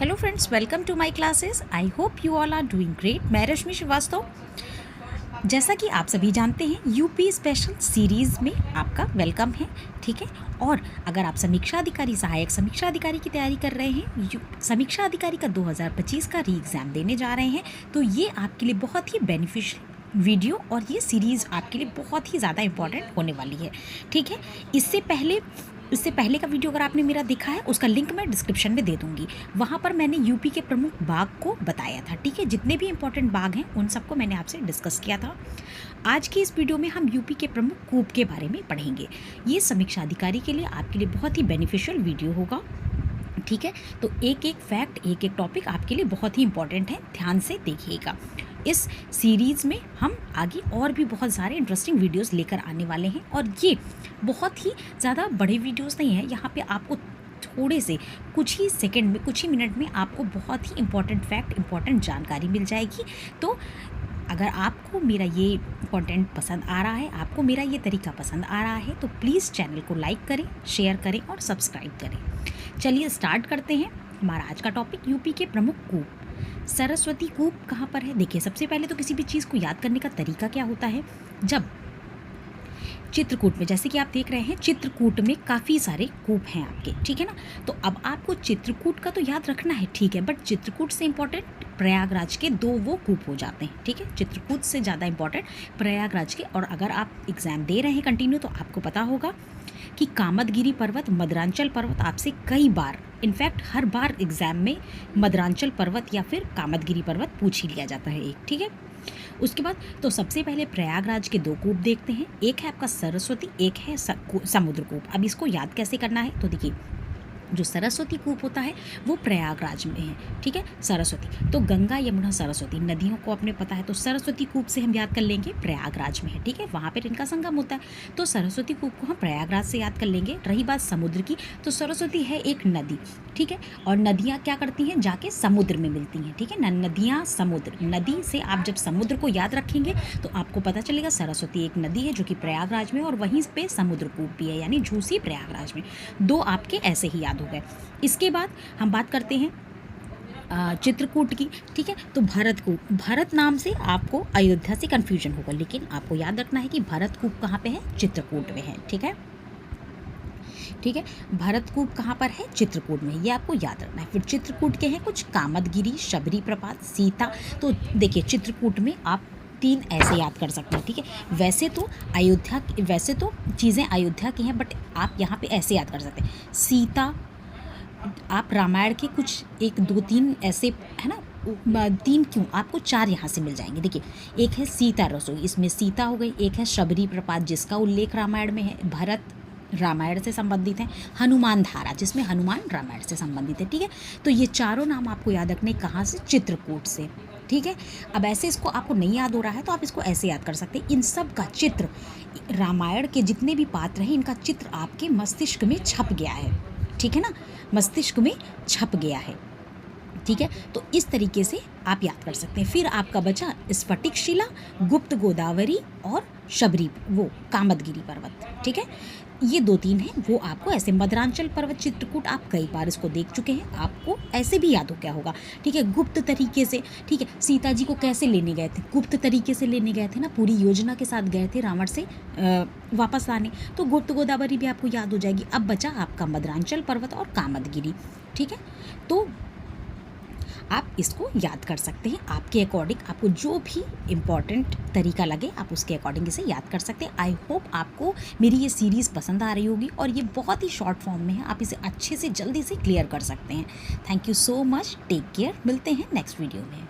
Hello friends, welcome to my classes. I hope you all are doing great. मैं रश्मि श्रीवास्तव। जैसा कि आप सभी जानते हैं, यूपी स्पेशल सीरीज़ में आपका वेलकम है। ठीक है। और अगर आप समीक्षा अधिकारी, सहायक समीक्षा अधिकारी की तैयारी कर रहे हैं, समीक्षा अधिकारी का 2025 का री एग्ज़ाम देने जा रहे हैं, तो ये आपके लिए बहुत ही बेनिफिशियल वीडियो और ये सीरीज़ आपके लिए बहुत ही ज़्यादा इम्पॉर्टेंट होने वाली है। ठीक है। इससे पहले का वीडियो अगर आपने मेरा देखा है, उसका लिंक मैं डिस्क्रिप्शन में दे दूँगी। वहाँ पर मैंने यूपी के प्रमुख बाग को बताया था। ठीक है। जितने भी इंपॉर्टेंट बाग हैं उन सबको मैंने आपसे डिस्कस किया था। आज की इस वीडियो में हम यूपी के प्रमुख कूप के बारे में पढ़ेंगे। ये समीक्षा अधिकारी के लिए आपके लिए बहुत ही बेनिफिशियल वीडियो होगा। ठीक है। तो एक एक फैक्ट, एक एक टॉपिक आपके लिए बहुत ही इंपॉर्टेंट है, ध्यान से देखिएगा। इस सीरीज़ में हम आगे और भी बहुत सारे इंटरेस्टिंग वीडियोस लेकर आने वाले हैं और ये बहुत ही ज़्यादा बड़े वीडियोस नहीं हैं। यहाँ पे आपको थोड़े से कुछ ही सेकंड में, कुछ ही मिनट में आपको बहुत ही इंपॉर्टेंट फैक्ट, इंपॉर्टेंट जानकारी मिल जाएगी। तो अगर आपको मेरा ये कंटेंट पसंद आ रहा है, आपको मेरा ये तरीका पसंद आ रहा है, तो प्लीज़ चैनल को लाइक करें, शेयर करें और सब्सक्राइब करें। चलिए स्टार्ट करते हैं। हमारा आज का टॉपिक यूपी के प्रमुख कूप। सरस्वती कूप कहाँ पर है? देखिए, सबसे पहले तो किसी भी चीज़ को याद करने का तरीका क्या होता है। जब चित्रकूट में, जैसे कि आप देख रहे हैं, चित्रकूट में काफ़ी सारे कूप हैं आपके। ठीक है ना। तो अब आपको चित्रकूट का तो याद रखना है, ठीक है, बट चित्रकूट से इंपॉर्टेंट प्रयागराज के दो वो कूप हो जाते हैं। ठीक है। चित्रकूट से ज़्यादा इंपॉर्टेंट प्रयागराज के। और अगर आप एग्ज़ाम दे रहे हैं कंटिन्यू, तो आपको पता होगा कि कामदगिरी पर्वत, मदरांचल पर्वत आपसे कई बार, इनफैक्ट हर बार एग्ज़ाम में मदरांचल पर्वत या फिर कामदगिरी पर्वत पूछ ही लिया जाता है एक। ठीक है। उसके बाद तो सबसे पहले प्रयागराज के दो कूप देखते हैं। एक है आपका सरस्वती, एक है समुद्र कूप। अब इसको याद कैसे करना है, तो देखिए, जो सरस्वती कूप होता है वो प्रयागराज में है। ठीक है। सरस्वती तो गंगा यमुना सरस्वती नदियों को अपने पता है, तो सरस्वती कूप से हम याद कर लेंगे प्रयागराज में है। ठीक है। वहाँ पर इनका संगम होता है, तो सरस्वती कूप को हम प्रयागराज से याद कर लेंगे। रही बात समुद्र की, तो सरस्वती है एक नदी। ठीक है। और नदियाँ क्या करती हैं, जाके समुद्र में मिलती हैं। ठीक है ना। नदियाँ, समुद्र, नदी से आप जब समुद्र को याद रखेंगे तो आपको पता चलेगा सरस्वती एक नदी है जो कि प्रयागराज में, और वहीं पे समुद्र कूप भी है, यानी झूसी प्रयागराज में। दो आपके ऐसे ही याद हो गए। इसके बाद हम बात करते हैं चित्रकूट की। ठीक है। तो भरतकूप, भरत नाम से आपको अयोध्या से कन्फ्यूजन होगा, लेकिन आपको याद रखना है कि भरतकूप कहाँ पे है, चित्रकूट में है। ठीक है। ठीक है। भरतकूप कहाँ पर है, चित्रकूट में, ये आपको याद रखना है। फिर चित्रकूट के हैं कुछ कामदगिरी, शबरी प्रपात, सीता। तो देखिए, चित्रकूट में आप तीन ऐसे याद कर सकते हैं। ठीक है। वैसे तो चीज़ें अयोध्या की हैं, बट आप यहाँ पे ऐसे याद कर सकते हैं। सीता, आप रामायण के कुछ एक दो तीन ऐसे है ना, तीन क्यों, आपको चार यहाँ से मिल जाएंगे। देखिए, एक है सीता रसोई, इसमें सीता हो गई। एक है शबरी प्रपात, जिसका उल्लेख रामायण में है, भरत रामायण से संबंधित है। हनुमान धारा, जिसमें हनुमान रामायण से संबंधित है। ठीक है। तो ये चारों नाम आपको याद रखने कहाँ से, चित्रकूट से। ठीक है। अब ऐसे इसको आपको नहीं याद हो रहा है तो आप इसको ऐसे याद कर सकते हैं। इन सब का चित्र, रामायण के जितने भी पात्र हैं, इनका चित्र आपके मस्तिष्क में छप गया है। ठीक है ना, मस्तिष्क में छप गया है। ठीक है। तो इस तरीके से आप याद कर सकते हैं। फिर आपका बचा स्फटिक शिला, गुप्त गोदावरी और शबरी, वो कामदगिरी पर्वत। ठीक है। ये दो तीन हैं, वो आपको ऐसे, मदरांचल पर्वत, चित्रकूट आप कई बार इसको देख चुके हैं, आपको ऐसे भी याद हो गया होगा। ठीक है। गुप्त तरीके से, ठीक है, सीता जी को कैसे लेने गए थे, गुप्त तरीके से लेने गए थे ना, पूरी योजना के साथ गए थे रावण से वापस आने, तो गुप्त गोदावरी भी आपको याद हो जाएगी। अब बचा आपका मदरांचल पर्वत और कामदगिरी। ठीक है। तो आप इसको याद कर सकते हैं आपके अकॉर्डिंग, आपको जो भी इम्पॉर्टेंट तरीका लगे आप उसके अकॉर्डिंग इसे याद कर सकते हैं। आई होप आपको मेरी ये सीरीज़ पसंद आ रही होगी और ये बहुत ही शॉर्ट फॉर्म में है, आप इसे अच्छे से जल्दी से क्लियर कर सकते हैं। Thank you so much, take care, मिलते हैं नेक्स्ट वीडियो में।